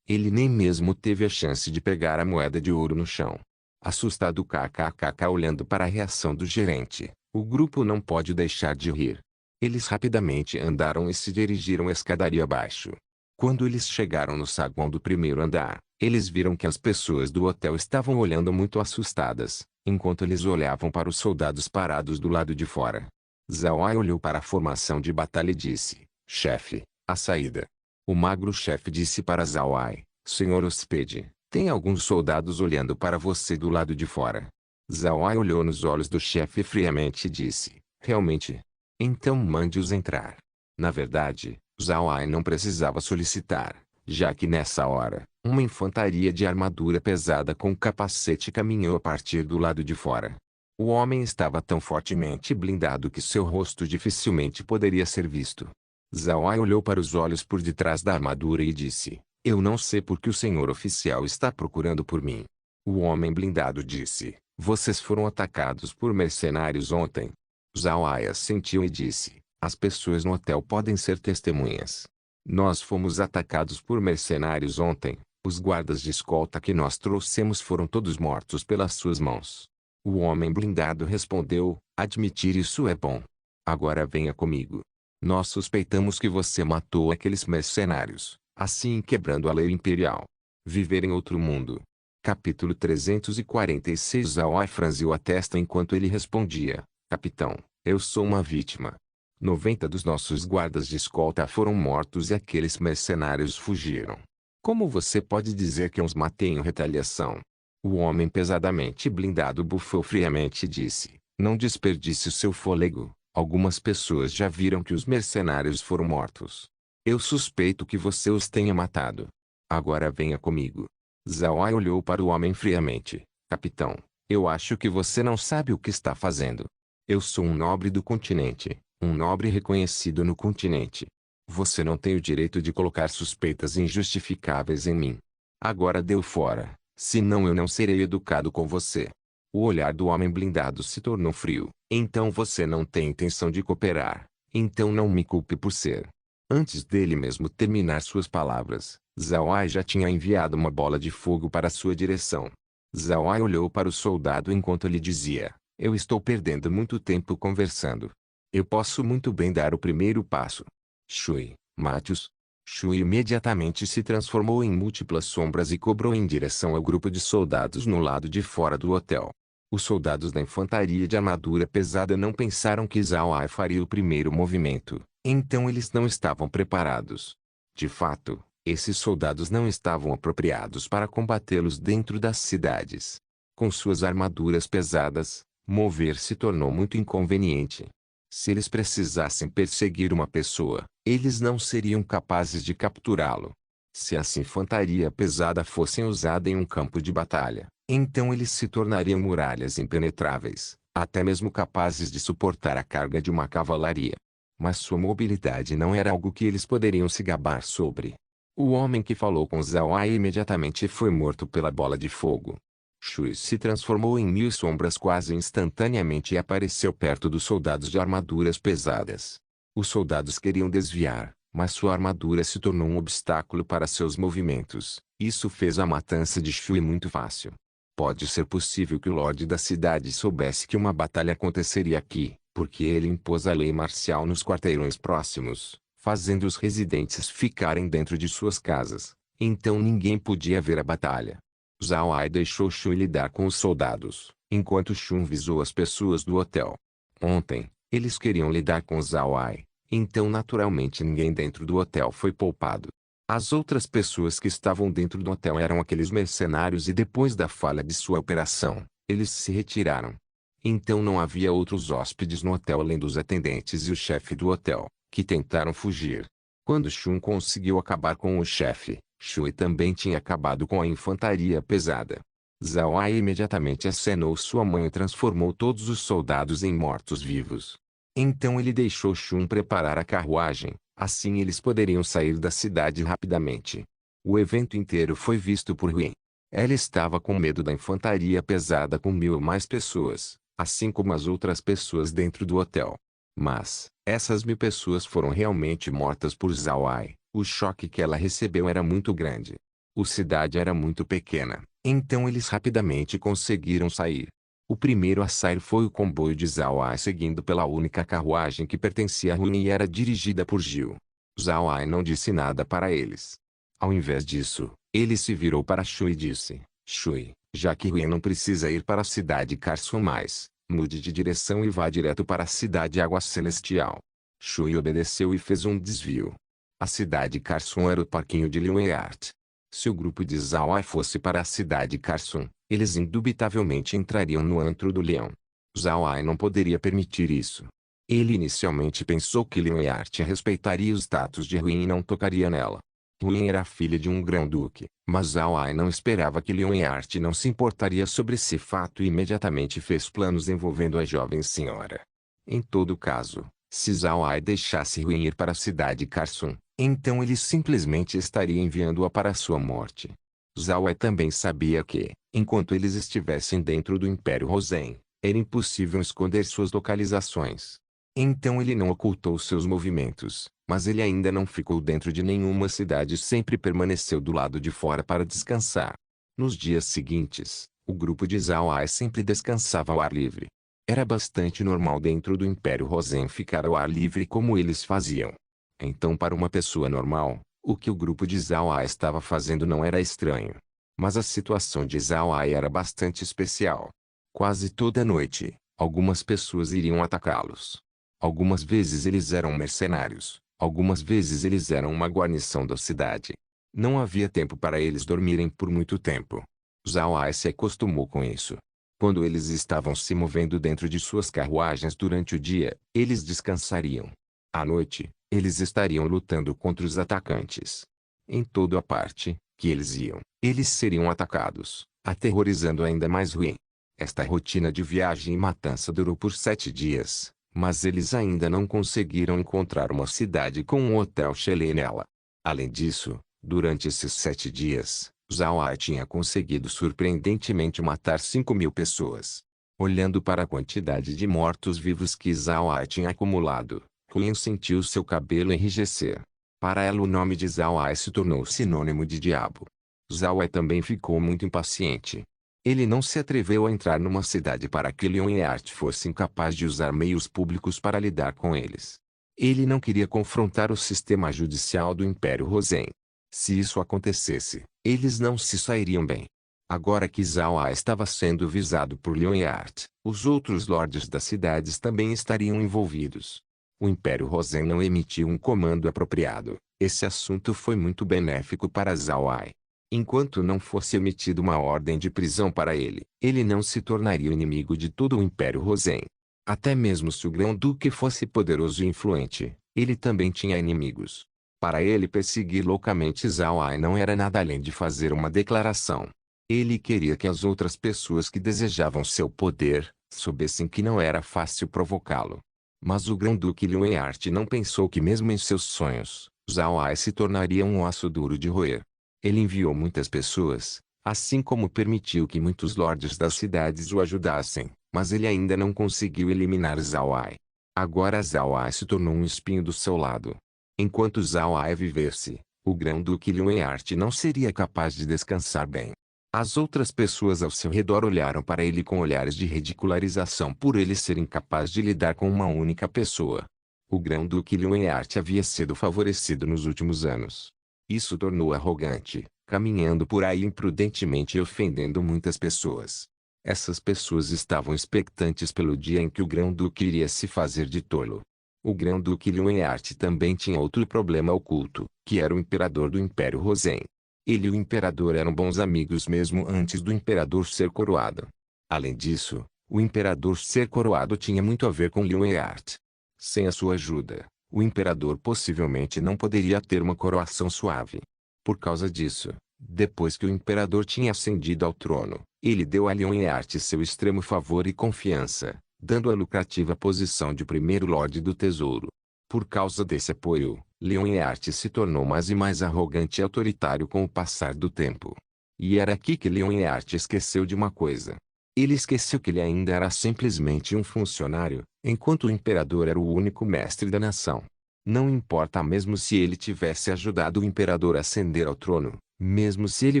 Ele nem mesmo teve a chance de pegar a moeda de ouro no chão. Assustado kkkk olhando para a reação do gerente, o grupo não pode deixar de rir. Eles rapidamente andaram e se dirigiram escadaria abaixo. Quando eles chegaram no saguão do primeiro andar, eles viram que as pessoas do hotel estavam olhando muito assustadas, enquanto eles olhavam para os soldados parados do lado de fora. Zhao Ai olhou para a formação de batalha e disse, chefe, a saída. O magro chefe disse para Zhao Ai, senhor hóspede, tem alguns soldados olhando para você do lado de fora. Zhao Ai olhou nos olhos do chefe friamente e disse, realmente? Então mande-os entrar. Na verdade, Zhao Ai não precisava solicitar, já que nessa hora, uma infantaria de armadura pesada com capacete caminhou a partir do lado de fora. O homem estava tão fortemente blindado que seu rosto dificilmente poderia ser visto. Zhao Ai olhou para os olhos por detrás da armadura e disse, eu não sei por que o senhor oficial está procurando por mim. O homem blindado disse, vocês foram atacados por mercenários ontem. Zhao Ai assentiu e disse, as pessoas no hotel podem ser testemunhas. Nós fomos atacados por mercenários ontem. Os guardas de escolta que nós trouxemos foram todos mortos pelas suas mãos. O homem blindado respondeu, admitir isso é bom. Agora venha comigo. Nós suspeitamos que você matou aqueles mercenários, assim quebrando a lei imperial. Viver em outro mundo. Capítulo 346 Zhao Ai franziu a testa enquanto ele respondia, capitão, eu sou uma vítima. 90 dos nossos guardas de escolta foram mortos e aqueles mercenários fugiram. Como você pode dizer que eu os matei em retaliação? O homem pesadamente blindado bufou friamente e disse, não desperdice o seu fôlego, algumas pessoas já viram que os mercenários foram mortos. Eu suspeito que você os tenha matado. Agora venha comigo. Zhao Ai olhou para o homem friamente, capitão, eu acho que você não sabe o que está fazendo. Eu sou um nobre do continente, um nobre reconhecido no continente. Você não tem o direito de colocar suspeitas injustificáveis em mim. Agora deu fora, senão eu não serei educado com você. O olhar do homem blindado se tornou frio. Então você não tem intenção de cooperar. Então não me culpe por ser. Antes dele mesmo terminar suas palavras, Zhao Ai já tinha enviado uma bola de fogo para sua direção. Zhao Ai olhou para o soldado enquanto ele dizia, eu estou perdendo muito tempo conversando. Eu posso muito bem dar o primeiro passo. Shui, mate-os. Shui imediatamente se transformou em múltiplas sombras e cobrou em direção ao grupo de soldados no lado de fora do hotel. Os soldados da infantaria de armadura pesada não pensaram que Zhao Ai faria o primeiro movimento, então eles não estavam preparados. De fato, esses soldados não estavam apropriados para combatê-los dentro das cidades. Com suas armaduras pesadas, mover se tornou muito inconveniente. Se eles precisassem perseguir uma pessoa, eles não seriam capazes de capturá-lo. Se essa infantaria pesada fosse usada em um campo de batalha, então eles se tornariam muralhas impenetráveis, até mesmo capazes de suportar a carga de uma cavalaria. Mas sua mobilidade não era algo que eles poderiam se gabar sobre. O homem que falou com Zhao Ai imediatamente foi morto pela bola de fogo. Shui se transformou em 1000 sombras quase instantaneamente e apareceu perto dos soldados de armaduras pesadas. Os soldados queriam desviar, mas sua armadura se tornou um obstáculo para seus movimentos. Isso fez a matança de Shui muito fácil. Pode ser possível que o Lorde da cidade soubesse que uma batalha aconteceria aqui, porque ele impôs a lei marcial nos quarteirões próximos, fazendo os residentes ficarem dentro de suas casas. Então ninguém podia ver a batalha. Zhao Ai deixou Shui lidar com os soldados, enquanto Shun visou as pessoas do hotel. Ontem, eles queriam lidar com Zhao Ai, então naturalmente ninguém dentro do hotel foi poupado. As outras pessoas que estavam dentro do hotel eram aqueles mercenários e depois da falha de sua operação, eles se retiraram. Então não havia outros hóspedes no hotel além dos atendentes e o chefe do hotel, que tentaram fugir. Quando Shun conseguiu acabar com o chefe, Shui também tinha acabado com a infantaria pesada. Zhao Ai imediatamente acenou sua mão e transformou todos os soldados em mortos-vivos. Então ele deixou Shun preparar a carruagem, assim eles poderiam sair da cidade rapidamente. O evento inteiro foi visto por Huin. Ela estava com medo da infantaria pesada com 1000 ou mais pessoas, assim como as outras pessoas dentro do hotel. Mas, essas 1000 pessoas foram realmente mortas por Zhao Ai. O choque que ela recebeu era muito grande. A cidade era muito pequena, então eles rapidamente conseguiram sair. O primeiro a sair foi o comboio de Zhao Ai seguindo pela única carruagem que pertencia a Huin e era dirigida por Gil. Zhao Ai não disse nada para eles. Ao invés disso, ele se virou para Shui e disse: Shui, já que Huin não precisa ir para a cidade Carson mais, mude de direção e vá direto para a cidade Água Celestial. Shui obedeceu e fez um desvio. A cidade Carson era o parquinho de Liueart. Se o grupo de Zhao Ai fosse para a cidade Carson, eles indubitavelmente entrariam no antro do leão. Zhao Ai não poderia permitir isso. Ele inicialmente pensou que Liueart respeitaria o status de Huin e não tocaria nela. Huin era filha de um grão-duque, mas Zhao Ai não esperava que Liueart não se importaria sobre esse fato e imediatamente fez planos envolvendo a jovem senhora. Em todo caso, se Zhao Ai deixasse Huin ir para a cidade Carson, então ele simplesmente estaria enviando-a para sua morte. Zhao Ai também sabia que, enquanto eles estivessem dentro do Império Rosen, era impossível esconder suas localizações. Então ele não ocultou seus movimentos, mas ele ainda não ficou dentro de nenhuma cidade e sempre permaneceu do lado de fora para descansar. Nos dias seguintes, o grupo de Zhao Ai sempre descansava ao ar livre. Era bastante normal dentro do Império Rosen ficar ao ar livre como eles faziam. Então para uma pessoa normal, o que o grupo de Zhao Ai estava fazendo não era estranho. Mas a situação de Zhao Ai era bastante especial. Quase toda noite, algumas pessoas iriam atacá-los. Algumas vezes eles eram mercenários, algumas vezes eles eram uma guarnição da cidade. Não havia tempo para eles dormirem por muito tempo. Zhao Ai se acostumou com isso. Quando eles estavam se movendo dentro de suas carruagens durante o dia, eles descansariam. À noite, eles estariam lutando contra os atacantes. Em toda a parte que eles iam, eles seriam atacados, aterrorizando ainda mais Huin. Esta rotina de viagem e matança durou por 7 dias, mas eles ainda não conseguiram encontrar uma cidade com um hotel chelê nela. Além disso, durante esses 7 dias, Zhao Ai tinha conseguido surpreendentemente matar 5.000 pessoas. Olhando para a quantidade de mortos-vivos que Zhao Ai tinha acumulado, Huin sentiu seu cabelo enrijecer. Para ela o nome de Zhao Ai se tornou sinônimo de diabo. Zhao Ai também ficou muito impaciente. Ele não se atreveu a entrar numa cidade para que Liueart fosse incapaz de usar meios públicos para lidar com eles. Ele não queria confrontar o sistema judicial do Império Rosen. Se isso acontecesse, eles não se sairiam bem. Agora que Zhao Ai estava sendo visado por Liu Yart, os outros lordes das cidades também estariam envolvidos. O Império Rosen não emitiu um comando apropriado. Esse assunto foi muito benéfico para Zhao Ai. Enquanto não fosse emitida uma ordem de prisão para ele, ele não se tornaria o inimigo de todo o Império Rosen. Até mesmo se o Grão-Duque fosse poderoso e influente, ele também tinha inimigos. Para ele perseguir loucamente Zhao Ai não era nada além de fazer uma declaração. Ele queria que as outras pessoas que desejavam seu poder, soubessem que não era fácil provocá-lo. Mas o Grão-Duque Liu Yart não pensou que mesmo em seus sonhos, Zhao Ai se tornaria um osso duro de roer. Ele enviou muitas pessoas, assim como permitiu que muitos lordes das cidades o ajudassem, mas ele ainda não conseguiu eliminar Zhao Ai. Agora Zhao Ai se tornou um espinho do seu lado. Enquanto Zhao Ai vivesse, o Grão-Duque Liu Yart não seria capaz de descansar bem. As outras pessoas ao seu redor olharam para ele com olhares de ridicularização por ele ser incapaz de lidar com uma única pessoa. O Grão-Duque Liu Yart havia sido favorecido nos últimos anos. Isso tornou-o arrogante, caminhando por aí imprudentemente e ofendendo muitas pessoas. Essas pessoas estavam expectantes pelo dia em que o Grão-Duque iria se fazer de tolo. O Grão-Duque Liu Yart também tinha outro problema oculto, que era o imperador do Império Rosen. Ele e o imperador eram bons amigos mesmo antes do imperador ser coroado. Além disso, o imperador ser coroado tinha muito a ver com Liu Yart. Sem a sua ajuda, o imperador possivelmente não poderia ter uma coroação suave. Por causa disso, depois que o imperador tinha ascendido ao trono, ele deu a Liu Yart seu extremo favor e confiança, dando a lucrativa posição de primeiro lorde do tesouro. Por causa desse apoio, Liu Yart se tornou mais e mais arrogante e autoritário com o passar do tempo. E era aqui que Liu Yart esqueceu de uma coisa. Ele esqueceu que ele ainda era simplesmente um funcionário, enquanto o imperador era o único mestre da nação. Não importa mesmo se ele tivesse ajudado o imperador a ascender ao trono, mesmo se ele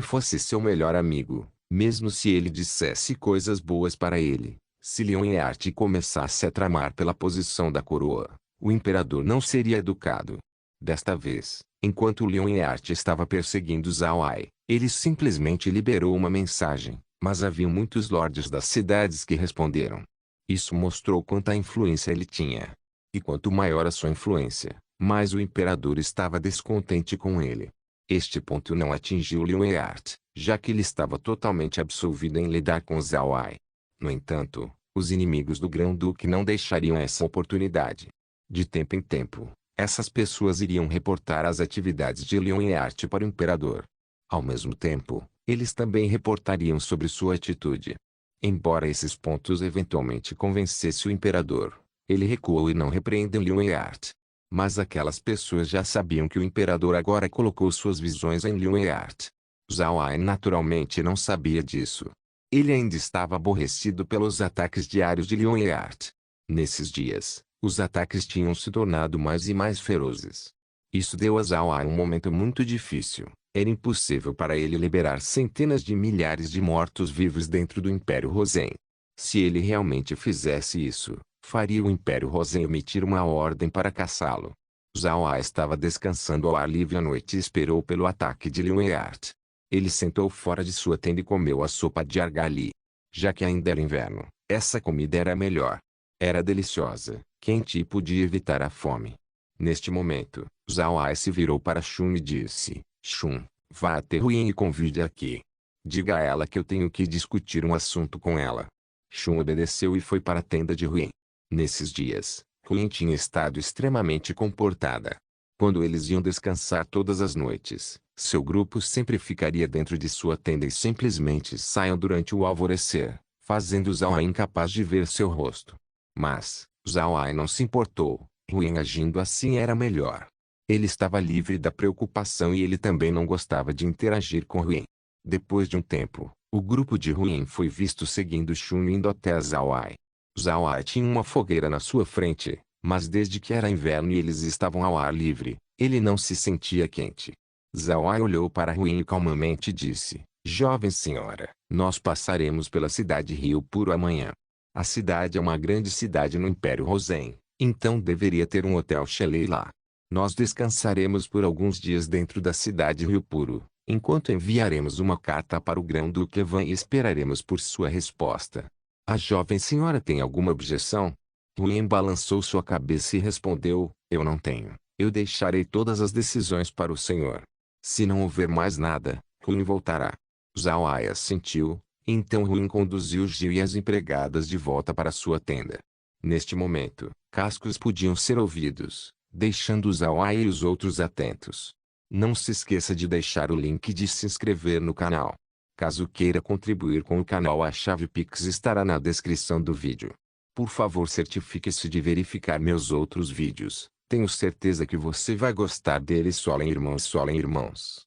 fosse seu melhor amigo, mesmo se ele dissesse coisas boas para ele, se Liu Yart começasse a tramar pela posição da coroa, o imperador não seria educado. Desta vez, enquanto Liu Yart estava perseguindo Zhao Ai, ele simplesmente liberou uma mensagem, mas havia muitos lordes das cidades que responderam. Isso mostrou quanta influência ele tinha. E quanto maior a sua influência, mais o imperador estava descontente com ele. Este ponto não atingiu Liu Yart, já que ele estava totalmente absolvido em lidar com Zhao Ai. No entanto, os inimigos do Grão-Duque não deixariam essa oportunidade. De tempo em tempo, essas pessoas iriam reportar as atividades de Liu Yart para o imperador. Ao mesmo tempo, eles também reportariam sobre sua atitude. Embora esses pontos eventualmente convencessem o imperador, ele recuou e não repreendeu Liu Yart. Mas aquelas pessoas já sabiam que o imperador agora colocou suas visões em Liu Yart. Zhao Ai naturalmente não sabia disso. Ele ainda estava aborrecido pelos ataques diários de Liu Yart. Nesses dias, os ataques tinham se tornado mais e mais ferozes. Isso deu a Zhao Ai um momento muito difícil. Era impossível para ele liberar centenas de milhares de mortos-vivos dentro do Império Rosen. Se ele realmente fizesse isso, faria o Império Rosen emitir uma ordem para caçá-lo. Zhao Ai estava descansando ao ar livre à noite e esperou pelo ataque de Liu Yart. Ele sentou fora de sua tenda e comeu a sopa de argali. Já que ainda era inverno, essa comida era melhor. Era deliciosa, quente e podia evitar a fome. Neste momento, Zhao Ai se virou para Shun e disse: Shun, vá até Ruin e convide aqui. Diga a ela que eu tenho que discutir um assunto com ela. Shun obedeceu e foi para a tenda de Ruin. Nesses dias, Ruin tinha estado extremamente comportada. Quando eles iam descansar todas as noites, seu grupo sempre ficaria dentro de sua tenda e simplesmente saiam durante o alvorecer, fazendo Zhao Ai incapaz de ver seu rosto. Mas, Zhao Ai não se importou, Ruin agindo assim era melhor. Ele estava livre da preocupação e ele também não gostava de interagir com Ruin. Depois de um tempo, o grupo de Ruin foi visto seguindo Shun indo até Zhao Ai. Zhao Ai tinha uma fogueira na sua frente, mas desde que era inverno e eles estavam ao ar livre, ele não se sentia quente. Zhao Ai olhou para Ruin e calmamente disse: Jovem senhora, nós passaremos pela cidade Rio Puro amanhã. A cidade é uma grande cidade no Império Rosen, Então deveria ter um hotel chalet lá. Nós descansaremos por alguns dias dentro da cidade Rio Puro, enquanto enviaremos uma carta para o Grão-Duque Evan e esperaremos por sua resposta. A jovem senhora tem alguma objeção? Ruyen balançou sua cabeça e respondeu, eu não tenho. Eu deixarei todas as decisões para o senhor. Se não houver mais nada, Ruyen voltará. Zhao Ai assentiu, então Ruyen conduziu Gil e as empregadas de volta para sua tenda. Neste momento, cascos podiam ser ouvidos, deixando Zhao Ai e os outros atentos. Não se esqueça de deixar o link de se inscrever no canal. Caso queira contribuir com o canal, a chave Pix estará na descrição do vídeo. Por favor, certifique-se de verificar meus outros vídeos. Tenho certeza que você vai gostar deles. Solen irmãos, Solen irmãos.